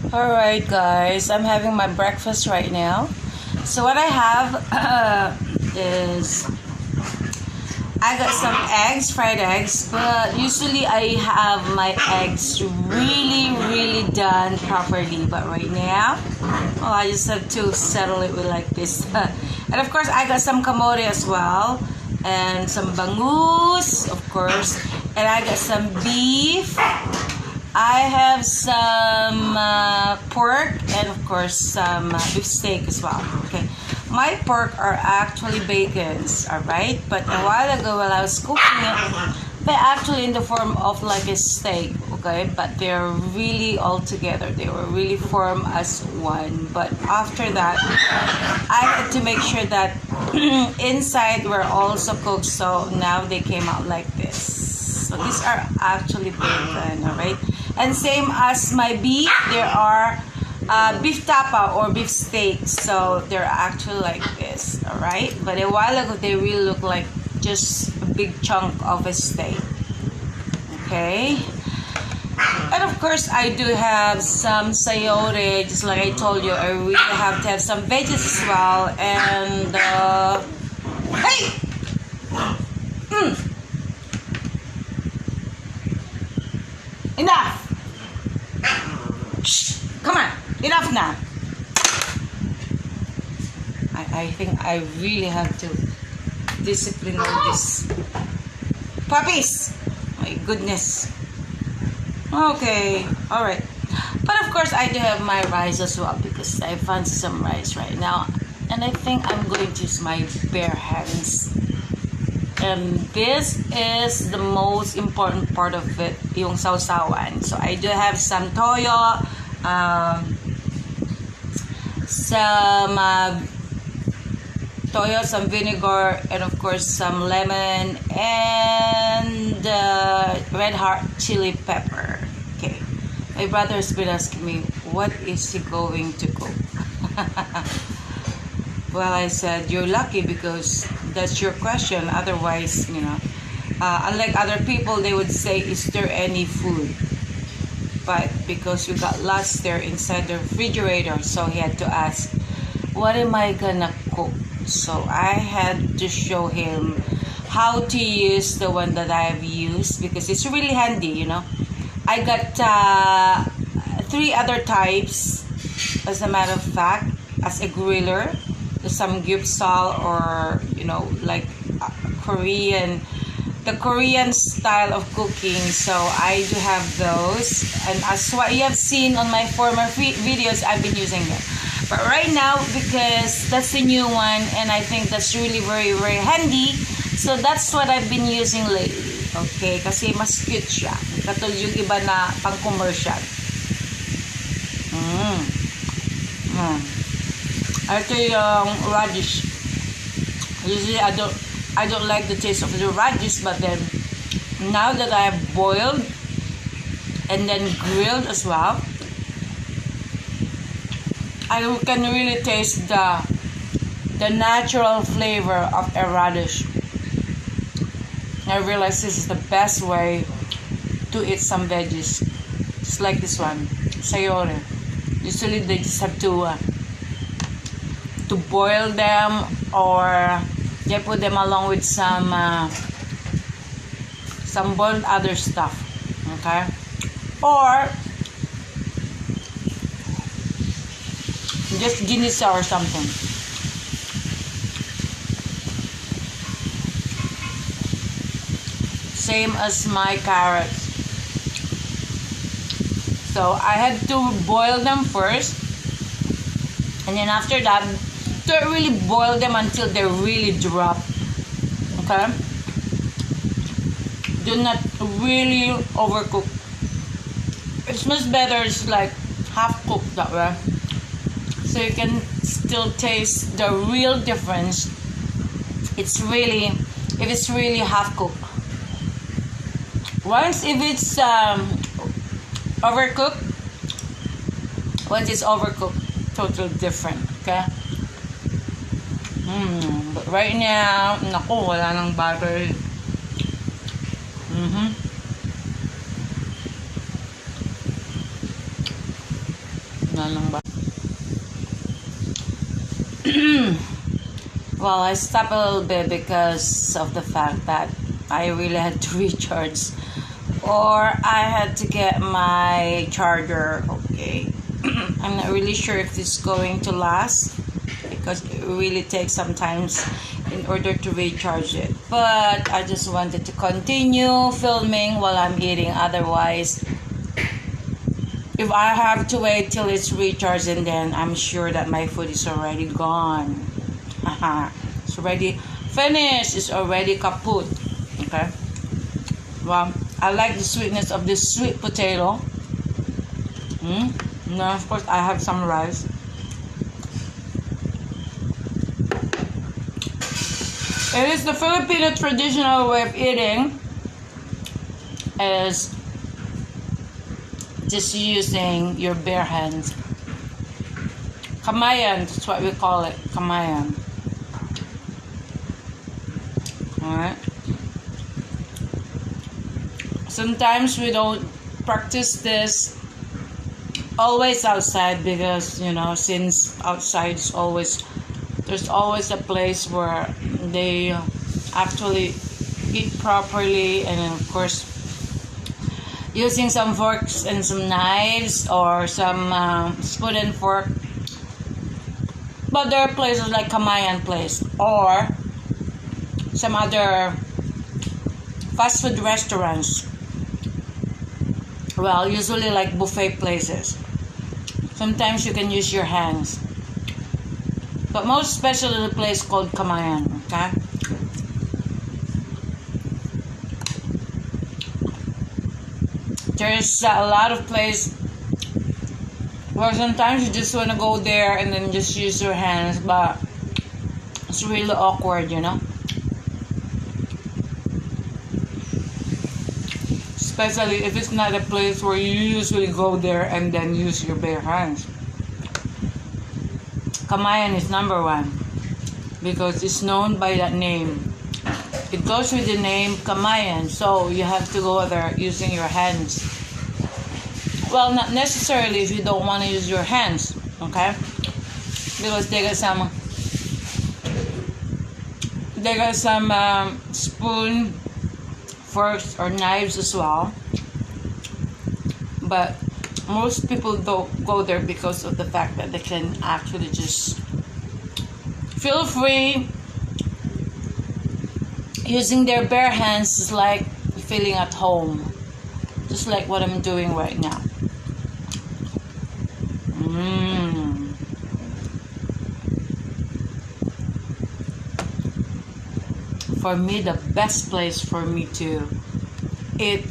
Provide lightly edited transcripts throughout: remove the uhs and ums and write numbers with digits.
Alright guys, I'm having my breakfast right now. So what I have is I got some eggs, fried eggs, but usually I have my eggs really done properly. But right now, I just have to settle it with like this. And of course I got some camote as well, and some bangus, of course, and I got some beef. I have some pork and of course some beef steak as well. Okay, my pork are actually bacons, alright, but a while ago while I was cooking it, they're actually in the form of like a steak, okay, but they're really all together. They were really formed as one, but after that I had to make sure that inside were also cooked, so now they came out like this. So these are actually bacon, alright? And same as my beef, there are beef tapa or beef steaks. So they're actually like this, alright? But a while ago, they really look like just a big chunk of a steak. Okay? And of course, I do have some sayote. Just like I told you, I really have to have some veggies as well. And, hey! Enough! Shh, come on, enough now. I think I really have to discipline all this. Puppies! My goodness. Okay, alright. But of course, I do have my rice as well because I fancy some rice right now. And I think I'm going to use my bare hands. And this is the most important part of it, yung sausawan. So I do have some toyo, some vinegar, and of course some lemon and red hot chili pepper. Okay, my brother has been asking me, what is he going to cook? Well, I said, you're lucky because that's your question. Otherwise, you know, unlike other people, they would say, is there any food? But because we got lost there inside the refrigerator, so he had to ask, what am I gonna cook? So I had to show him how to use the one that I've used because it's really handy, you know. I got 3 other types, as a matter of fact, as a griller. Some gyupsal or, you know, like the Korean style of cooking. So I do have those, and as what you have seen on my former videos, I've been using them. But right now, because that's the new one and I think that's really very handy, so that's what I've been using lately. Okay, kasi mas cute siya, katulad yung iba na pang commercial. Ito yung radish. Usually I don't like the taste of the radish, but then now that I have boiled and then grilled as well, I can really taste the natural flavor of a radish. I realize this is the best way to eat some veggies. Just like this one, sayote. Usually they just have to boil them, or you put them along with some boiled other stuff, okay, or just ginisa or something. Same as my carrots. So I had to boil them first, and then after that, don't really boil them until they really drop. Okay? Do not really overcook. It's much better, it's like half cooked that way. So you can still taste the real difference. If it's really half cooked. If it's overcooked, once it's overcooked, totally different. Okay? But right now, naku, wala nang butter. na lang ba? Well, I stopped a little bit because of the fact that I really had to recharge, or I had to get my charger. Okay. I'm not really sure if this is going to last because it really takes some time in order to recharge it. But I just wanted to continue filming while I'm eating. Otherwise, if I have to wait till it's recharged, and then I'm sure that my food is already gone. It's already finished. It's already kaput. Okay. Well, I like the sweetness of this sweet potato. Now, of course, I have some rice. It is the Filipino traditional way of eating. Is just using your bare hands. Kamayan, that's what we call it. Kamayan. Alright. Sometimes we don't practice this always outside because, you know, since outside is always, there's always a place where they actually eat properly, and then of course using some forks and some knives or some spoon and fork. But there are places like Kamayan place or some other fast food restaurants. Well, usually like buffet places. Sometimes you can use your hands. But most especially the place called Kamayan, okay? There's a lot of place where sometimes you just want to go there and then just use your hands, but it's really awkward, you know? Especially if it's not a place where you usually go there and then use your bare hands. Kamayan is number one because it's known by that name. It goes with the name Kamayan, so you have to go there using your hands. Well, not necessarily if you don't want to use your hands, okay? Because they got some spoon, forks, or knives as well. But most people don't go there because of the fact that they can actually just feel free. Using their bare hands is like feeling at home, just like what I'm doing right now. For me, the best place for me to eat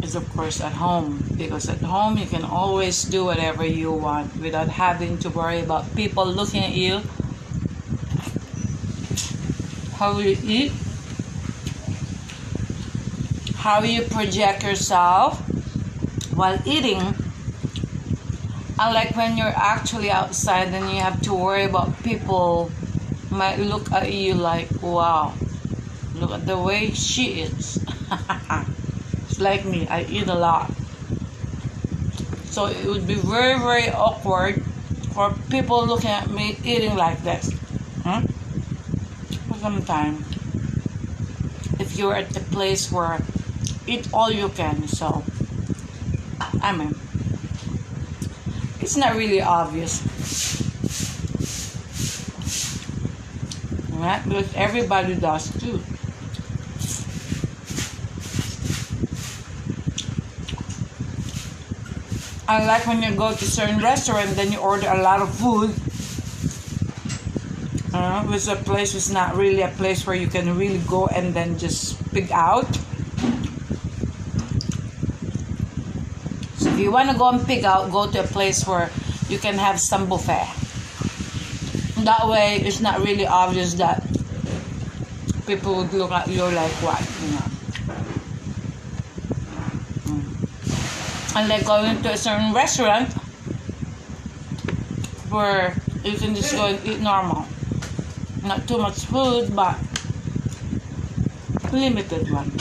is of course at home, because at home you can always do whatever you want without having to worry about people looking at you, how you eat, how you project yourself while eating. Unlike when you're actually outside and you have to worry about people might look at you like, wow, look at the way she eats. It's like me, I eat a lot. So it would be very, very awkward for people looking at me eating like this. For some time, if you're at a place where eat all you can, so I mean, it's not really obvious, right? Because everybody does too. Unlike when you go to certain restaurant, then you order a lot of food. Which a place is not really a place where you can really go and then just pick out. So if you want to go and pick out, go to a place where you can have some buffet. That way, it's not really obvious that people would look at you like what, you know. Unlike going to a certain restaurant where you can just go and eat normal. Not too much food, but limited one.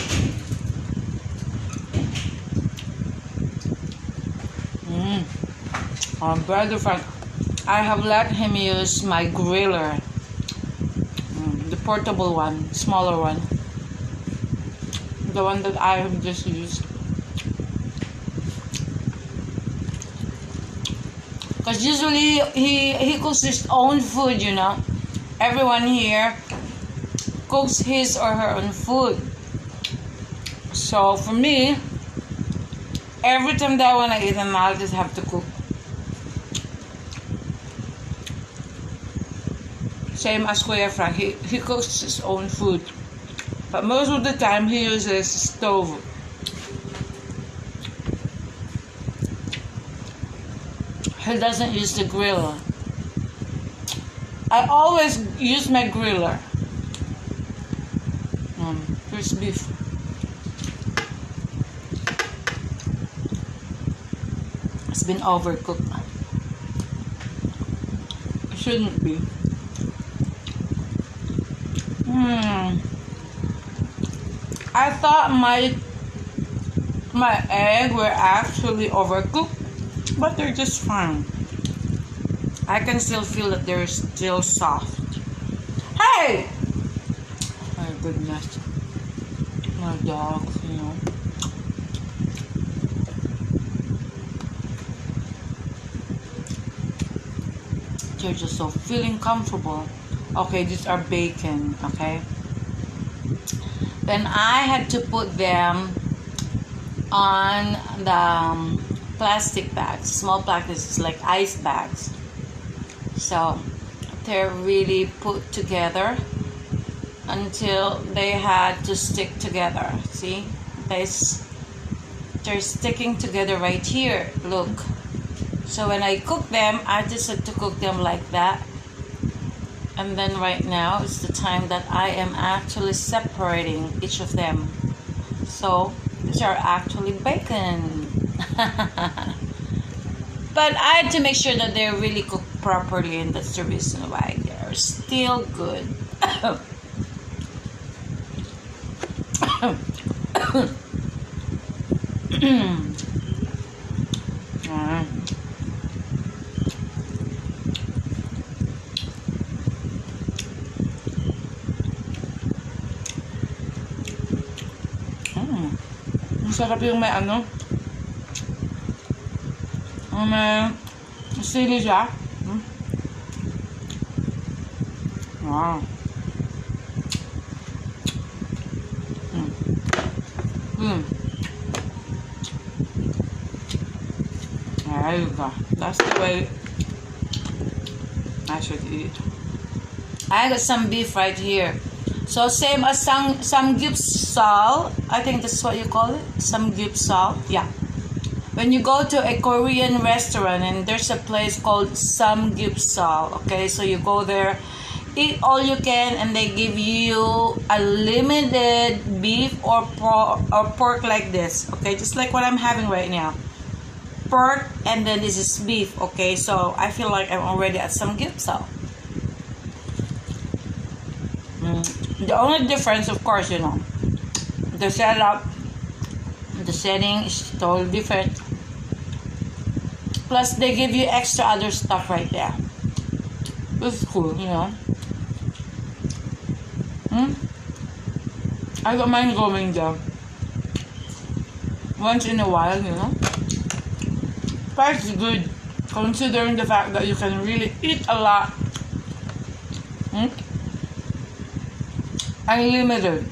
Brother Frank, I have let him use my griller. The portable one, smaller one. The one that I have just used. Because usually he cooks his own food, you know. Everyone here cooks his or her own food. So for me, every time that I want to eat, then I'll just have to cook. Same as Kuya Frank, he cooks his own food. But most of the time, he uses stove. He doesn't use the griller. I always use my griller. Here's beef. It's been overcooked. It shouldn't be. I thought my egg were actually overcooked, but they're just fine. I can still feel that they're still soft. Hey! My goodness. My dogs, you know. They're just so feeling comfortable. Okay, these are bacon, okay? Then I had to put them on the plastic bags, small plastics, like ice bags. So they're really put together until they had to stick together. See, they're sticking together right here. Look. So when I cook them, I just had to cook them like that. And then right now is the time that I am actually separating each of them. So these are actually bacon. But I had to make sure that they're really cooked properly, and that's the reason why they're still good. Masarap yung may ano. May sili siya. Wow. There you go. That's the way I should eat. I got some beef right here. So same as samgyeopsal. I think that's what you call it. Samgyeopsal. Yeah. When you go to a Korean restaurant and there's a place called samgyeopsal, okay, so you go there, eat all you can, and they give you a limited beef or pork like this, okay, just like what I'm having right now. Pork, and then this is beef, okay, so I feel like I'm already at samgyeopsal. The only difference, of course, you know, the setup, the setting is totally different. Plus, they give you extra other stuff right there. It's cool, you know. I don't mind going there once in a while, you know. But it's good, considering the fact that you can really eat a lot. Unlimited.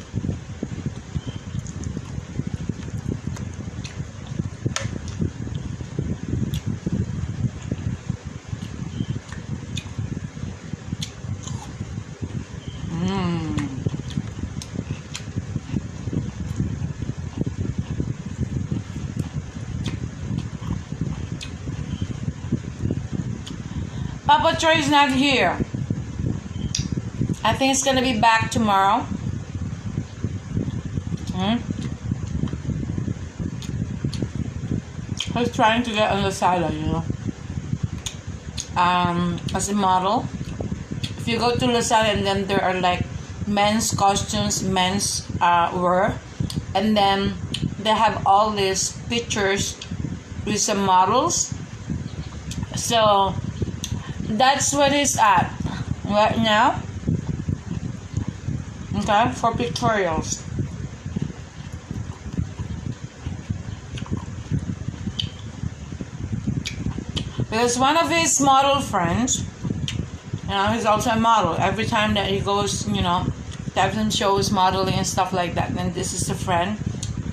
Papa Troy is not here. I think it's gonna be back tomorrow. He's trying to get on the side, you know. As a model. If you go to Lazada, and then there are like men's costumes, men's wear, and then they have all these pictures with some models. So that's what it's at right now. Okay, for pictorials. Because one of his model friends, he's also a model. Every time that he goes, talent shows, modeling and stuff like that, then this is a friend,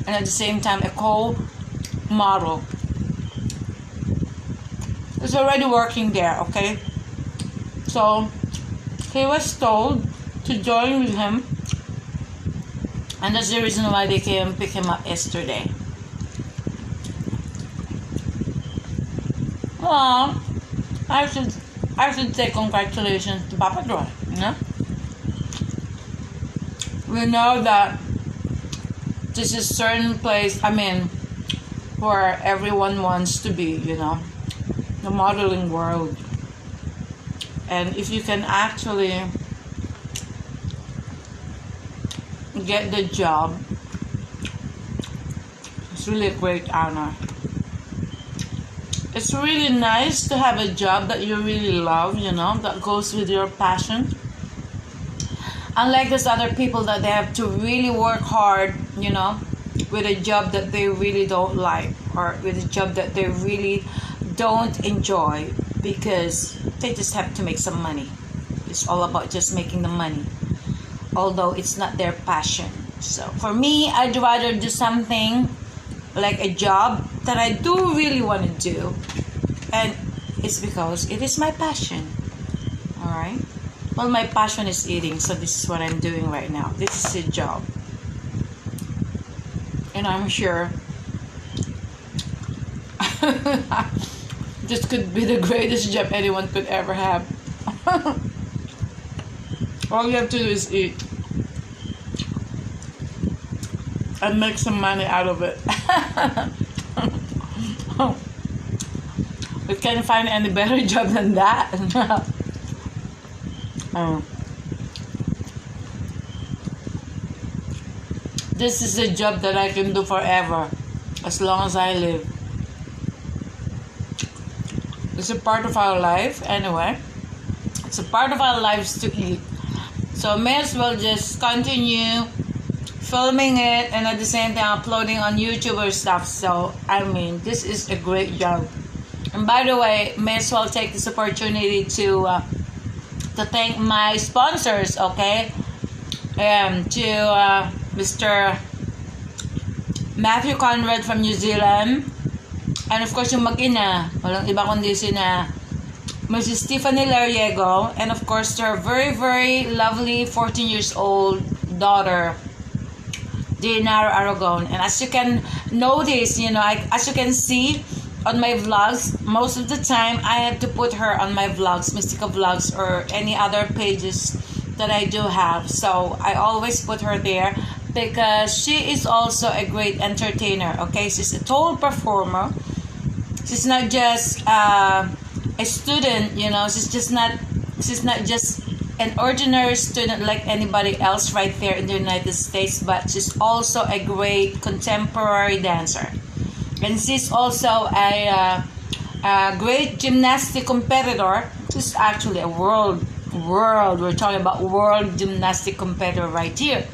and at the same time a co-model. He's already working there, okay? So he was told to join with him, and that's the reason why they came pick him up yesterday. Well, I should say congratulations to Papa Joy, We know that this is a certain place, where everyone wants to be, the modeling world. And if you can actually get the job, it's really a great honor. It's really nice to have a job that you really love, that goes with your passion. Unlike those other people that they have to really work hard, with a job that they really don't like, or with a job that they really don't enjoy, because they just have to make some money. It's all about just making the money, although it's not their passion. So for me, I'd rather do something like a job that I do really want to do, and it's because it is my passion. Alright, well, my passion is eating, so this is what I'm doing right now. This is a job, and I'm sure this could be the greatest job anyone could ever have. All you have to do is eat and make some money out of it. We can't find any better job than that. This is a job that I can do forever, as long as I live. It's a part of our life anyway. It's a part of our lives to eat. So may as well just continue filming it and at the same time uploading on YouTube or stuff. So this is a great job. And by the way, may as well take this opportunity to thank my sponsors, okay? To Mr. Matthew Conrad from New Zealand, and of course yung mag-ina, walang iba kundi sina Mrs. TIFFANY LARIEGO, and of course their very, very lovely 14 years old daughter, DEIANARA ARAGON. And as you can notice, as you can see on my vlogs, most of the time I had to put her on my vlogs, Mystica vlogs, or any other pages that I do have. So I always put her there because she is also a great entertainer, okay? She's a total performer. She's not just a student, she's not just an ordinary student like anybody else right there in the United States, but she's also a great contemporary dancer. And she's also a great gymnastic competitor. She's actually a world, we're talking about world gymnastic competitor right here.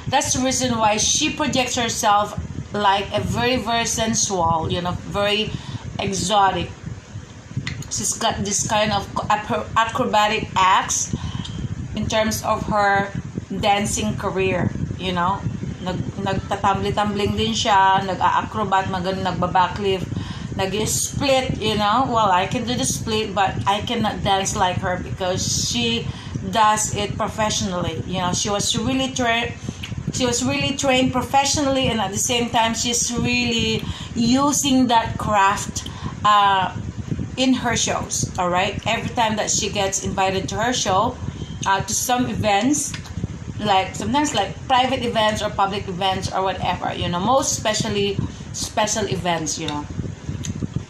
That's the reason why she projects herself like a very, very sensual, very exotic. She's got this kind of acrobatic acts in terms of her dancing career, nagtatambling din siya, nag-acrobat, nagbabacklift, nag-split, well, I can do the split, but I cannot dance like her because she does it professionally. She was really trained professionally, and at the same time she's really using that craft in her shows. All right, every time that she gets invited to her show, to some events, like sometimes like private events or public events or whatever, most especially special events,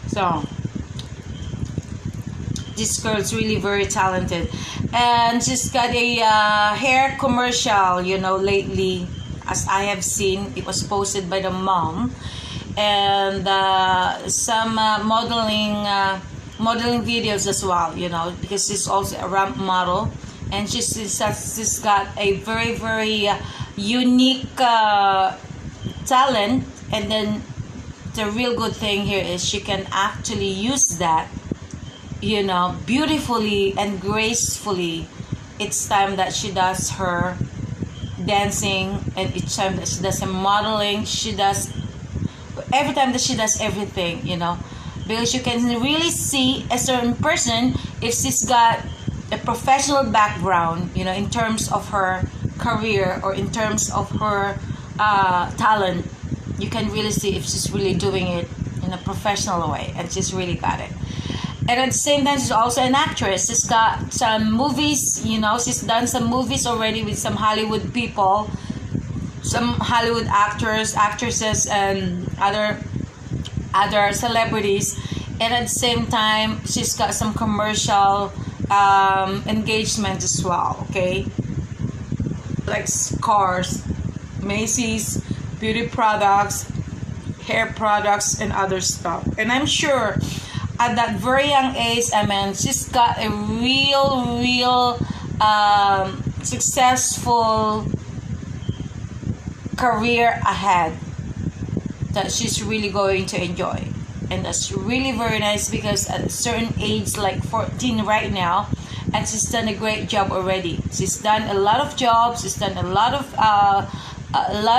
So this girl's really very talented, and she's got a hair commercial, lately, as I have seen. It was posted by the mom, and some modeling modeling videos as well, you know, because she's also a ramp model, and she's got a very, very unique talent. And then the real good thing here is she can actually use that, you know, beautifully and gracefully. It's time that she does her dancing, and each time that she does her modeling, every time that she does everything, you know, because you can really see a certain person if she's got a professional background, you know, in terms of her career or in terms of her talent. You can really see if she's really doing it in a professional way, and she's really got it. And at the same time, she's also an actress. She's got some movies, you know, she's done some movies already with some Hollywood people, some Hollywood actors, actresses, and other celebrities. And at the same time, she's got some commercial engagement as well, okay? Like cars, Macy's, beauty products, hair products, and other stuff. And I'm sure at that very young age, I mean, she's got a real successful career ahead that she's really going to enjoy. And that's really very nice, because at a certain age, like 14 right now, and she's done a great job already. She's done a lot of jobs, she's done a lot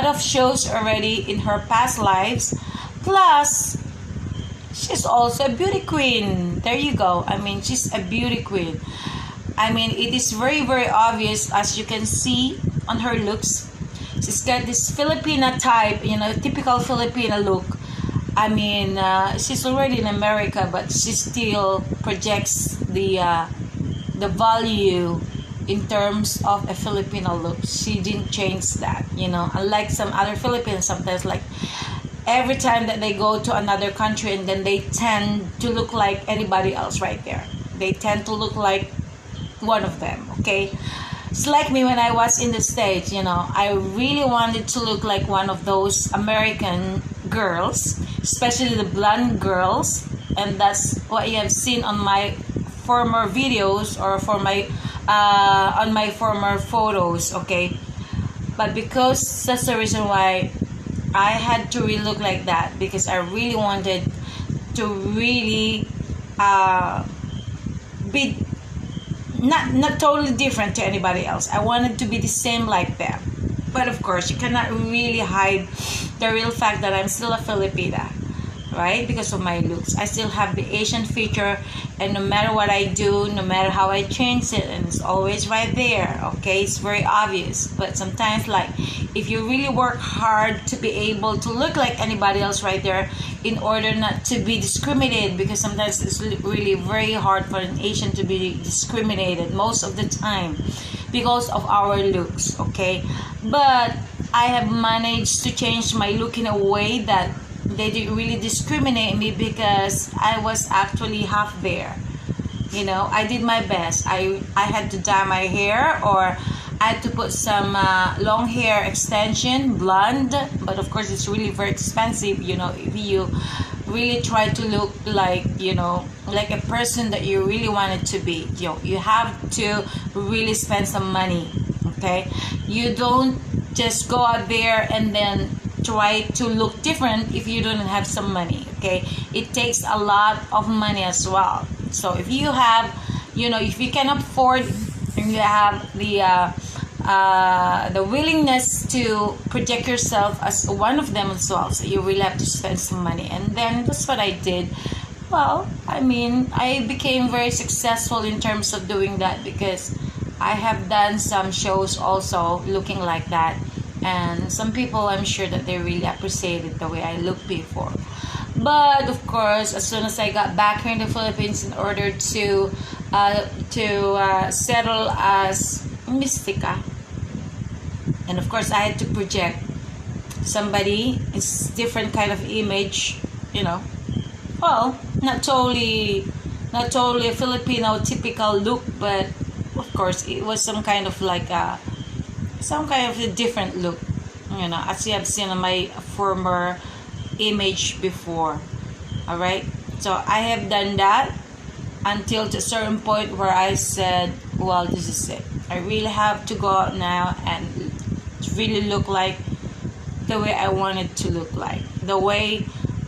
of shows already in her past lives. Plus, she's also a beauty queen. There you go. I mean, she's a beauty queen. I mean, it is very, very obvious, as you can see on her looks. She's got this Filipina type, you know, typical Filipina look. I mean, she's already in America, but she still projects the value in terms of a Filipino look. She didn't change that, you know. Unlike some other Filipinos, sometimes, like, every time that they go to another country, and then they tend to look like anybody else right there. They tend to look like one of them, okay? It's like me when I was in the States, you know. I really wanted to look like one of those American girls, especially the blonde girls. And that's what you have seen on my former videos, or for my on my former photos, okay? But because that's the reason why I had to really look like that, because I really wanted to really be not totally different to anybody else. I wanted to be the same like them. But of course, you cannot really hide the real fact that I'm still a Filipina, right? Because of my looks. I still have the Asian feature, and no matter what I do, no matter how I change it, and it's always right there, okay? It's very obvious. But sometimes, like, if you really work hard to be able to look like anybody else right there, in order not to be discriminated, because sometimes it's really very hard for an Asian to be discriminated most of the time because of our looks, okay? But I have managed to change my look in a way that they didn't really discriminate me, because I was actually half there. You know, I did my best. I had to dye my hair, or I had to put some long hair extension, blonde. But of course, it's really very expensive, you know, if you really try to look like, you know, like a person that you really wanted to be. You know, you have to really spend some money, okay? You don't just go out there and then try to look different if you don't have some money, okay? It takes a lot of money as well. So if you have, you know, if you can afford, and you have the willingness to project yourself as one of them as well, so you really have to spend some money. And then that's what I did. Well, I mean, I became very successful in terms of doing that, because I have done some shows also looking like that. And some people, I'm sure that they really appreciated the way I looked before. But of course, as soon as I got back here in the Philippines, in order to settle as Mystica, and of course I had to project somebody, it's different kind of image, you know. Well, not totally a Filipino typical look, but of course it was some kind of like a different look, you know, as you have seen on my former image before. All right, so I have done that, until to a certain point where I said, well, this is it. I really have to go out now and really look like the way I wanted to look like. The way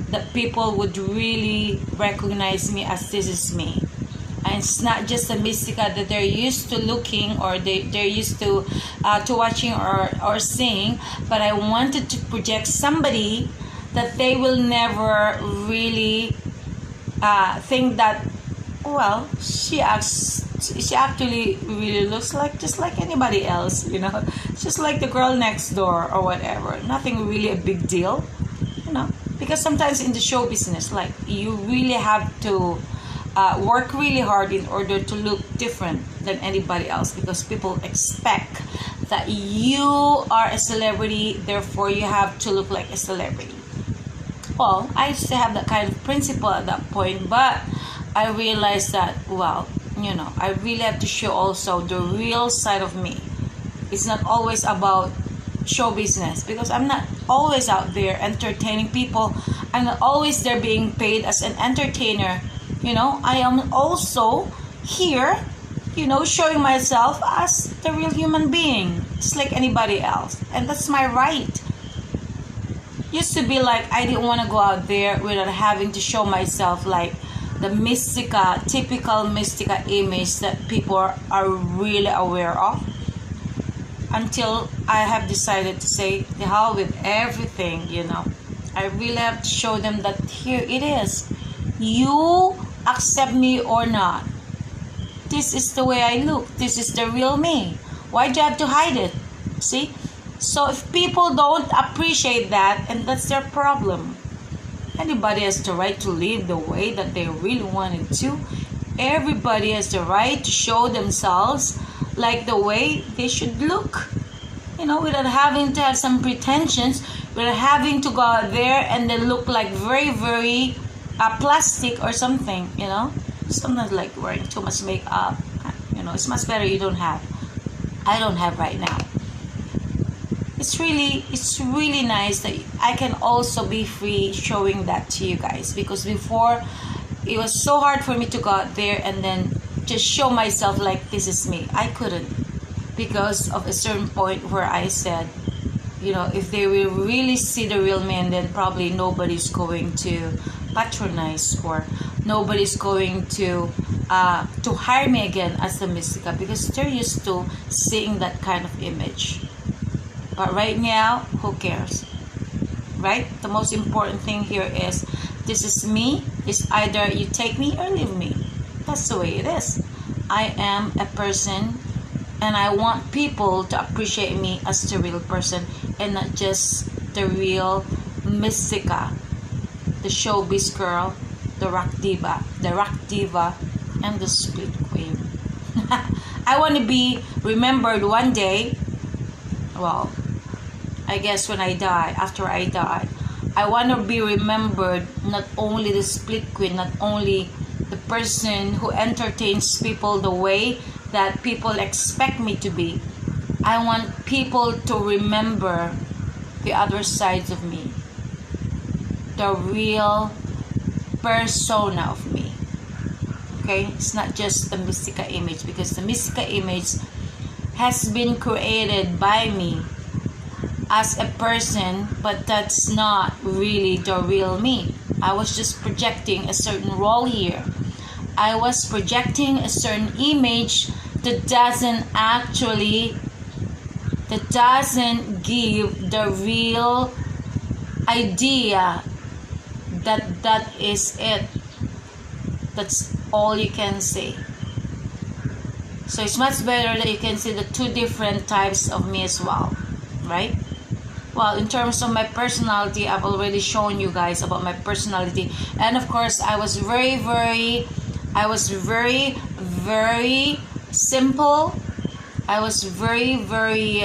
that people would really recognize me as this is me. And it's not just a Mystica that they're used to looking, or they're used to watching or seeing, but I wanted to project somebody that they will never really think that, well, she actually really looks like just like anybody else, you know, just like the girl next door or whatever. Nothing really a big deal, you know, because sometimes in the show business, like, you really have to work really hard in order to look different than anybody else, because people expect that you are a celebrity, therefore you have to look like a celebrity. Well, I used to have that kind of principle at that point, but I realized that, well, you know, I really have to show also the real side of me. It's not always about show business, because I'm not always out there entertaining people. I'm not always there being paid as an entertainer. You know, I am also here, you know, showing myself as the real human being, just like anybody else. And that's my right. Used to be like, I didn't want to go out there without having to show myself like the Mystica, typical Mystica image that people are really aware of. Until I have decided to say, the hell with everything, you know. I really have to show them that here it is. You accept me or not. This is the way I look. This is the real me. Why do you have to hide it? See? So if people don't appreciate that, and that's their problem. Anybody has the right to live the way that they really wanted to. Everybody has the right to show themselves like the way they should look. You know, without having to have some pretensions, without having to go out there and then look like very, very plastic or something, you know. Sometimes like wearing too much makeup, you know, it's much better you don't have. I don't have right now. It's really nice that I can also be free showing that to you guys, because before it was so hard for me to go out there and then just show myself like this is me. I couldn't, because of a certain point where I said, you know, if they will really see the real me, then probably nobody's going to patronize, or nobody's going to hire me again as a Mystica, because they're used to seeing that kind of image. But right now, who cares, right? The most important thing here is, this is me. It's either you take me or leave me. That's the way it is. I am a person, and I want people to appreciate me as the real person, and not just the real Mystica, the showbiz girl, the rock diva, and the split queen. I want to be remembered one day. Well, I guess when I die, after I die, I want to be remembered not only the split queen, not only the person who entertains people the way that people expect me to be. I want people to remember the other sides of me, the real persona of me. Okay, it's not just the Mystica image, because the Mystica image has been created by me as a person, but that's not really the real me. I was just projecting a certain role here. I was projecting a certain image that doesn't give the real idea that is it. That's all you can say. So it's much better that you can see the two different types of me as well, right? Well, in terms of my personality, I've already shown you guys about my personality. And of course, I was very, very simple. I was very, very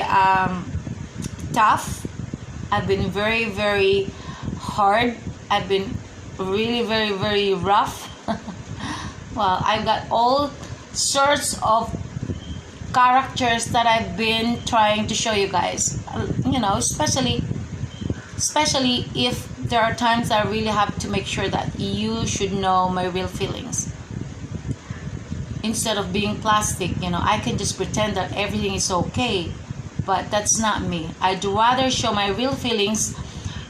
tough. I've been very, very hard. I've been really, very, very rough. Well, I've got all sorts of characters that I've been trying to show you guys. You know, especially if there are times I really have to make sure that you should know my real feelings. instead of being plastic. You know, I can just pretend that everything is okay, but that's not me. I'd rather show my real feelings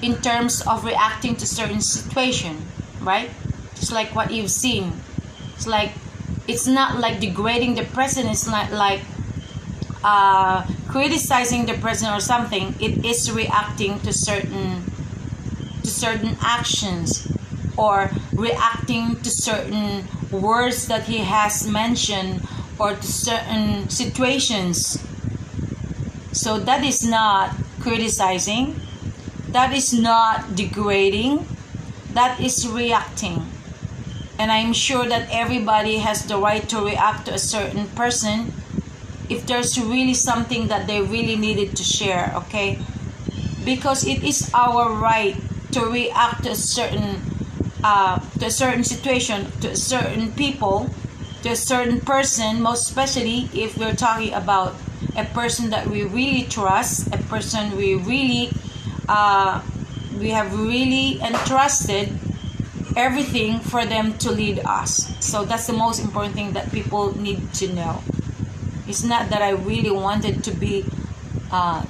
in terms of reacting to certain situation, right? Just like what you've seen. It's like, it's not like degrading the president. It's not like criticizing the president or something. It is reacting to certain actions, or reacting to certain words that he has mentioned, or to certain situations. So that is not criticizing, that is not degrading, that is reacting. And I'm sure that everybody has the right to react to a certain person if there's really something that they really needed to share, okay? Because it is our right to react to a certain situation, to a certain people, to a certain person, most especially if we're talking about a person that we really trust, a person we have really entrusted everything for them to lead us. So that's the most important thing that people need to know. It's not that I really wanted to be out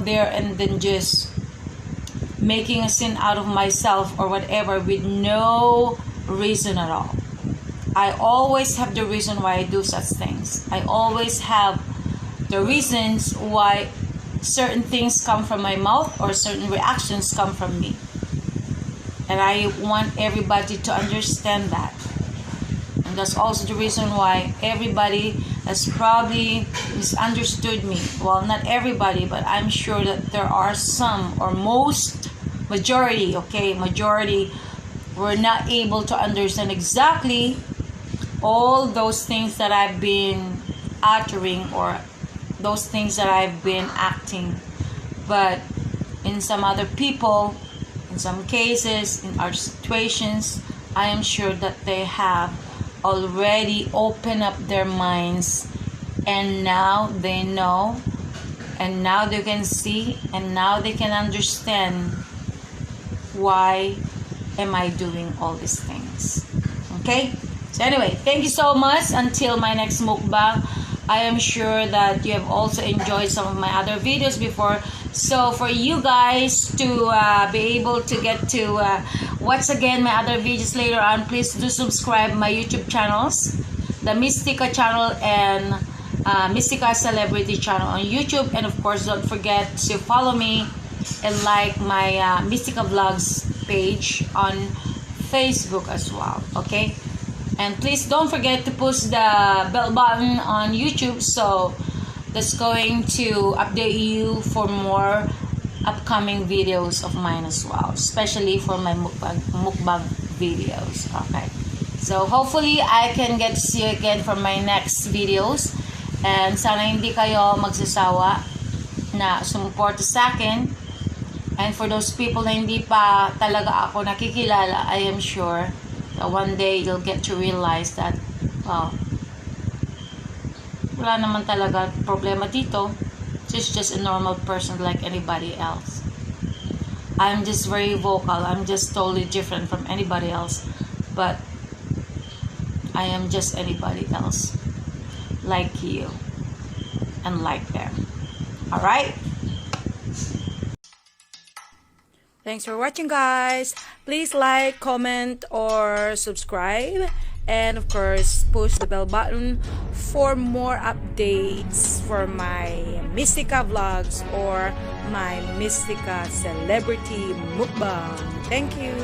there and then just making a sin out of myself or whatever with no reason at all. I always have the reason why I do such things. I always have the reasons why certain things come from my mouth or certain reactions come from me. And I want everybody to understand that. And that's also the reason why everybody has probably misunderstood me. Well, not everybody, but I'm sure that there are some, or majority were not able to understand exactly all those things that I've been uttering, or those things that I've been acting. But in some other people, in some cases, in our situations, I am sure that they have already opened up their minds, and now they know, and now they can see, and now they can understand why am I doing all these things. Okay? So anyway, thank you so much. Until my next mukbang, I am sure that you have also enjoyed some of my other videos before. So for you guys to be able to get to watch again my other videos later on, please do subscribe my YouTube channels, the Mystica channel and Mystica Celebrity channel on YouTube. And of course, don't forget to follow me and like my Mystica Vlogs page on Facebook as well. Okay? And please don't forget to push the bell button on YouTube, so that's going to update you for more upcoming videos of mine as well, especially for my mukbang videos. Okay, so hopefully I can get to see you again for my next videos, and sana hindi kayo magsasawa na sumuporta sa akin. And for those people na hindi pa talaga ako nakikilala, I am sure that one day you'll get to realize that, well, wala naman talaga problema dito. She's just a normal person like anybody else. I'm just very vocal. I'm just totally different from anybody else. But I am just anybody else. Like you. And like them. Alright? Thanks for watching, guys. Please like, comment, or subscribe. And of course, push the bell button for more updates for my Mystica vlogs or my Mystica celebrity mukbang. Thank you.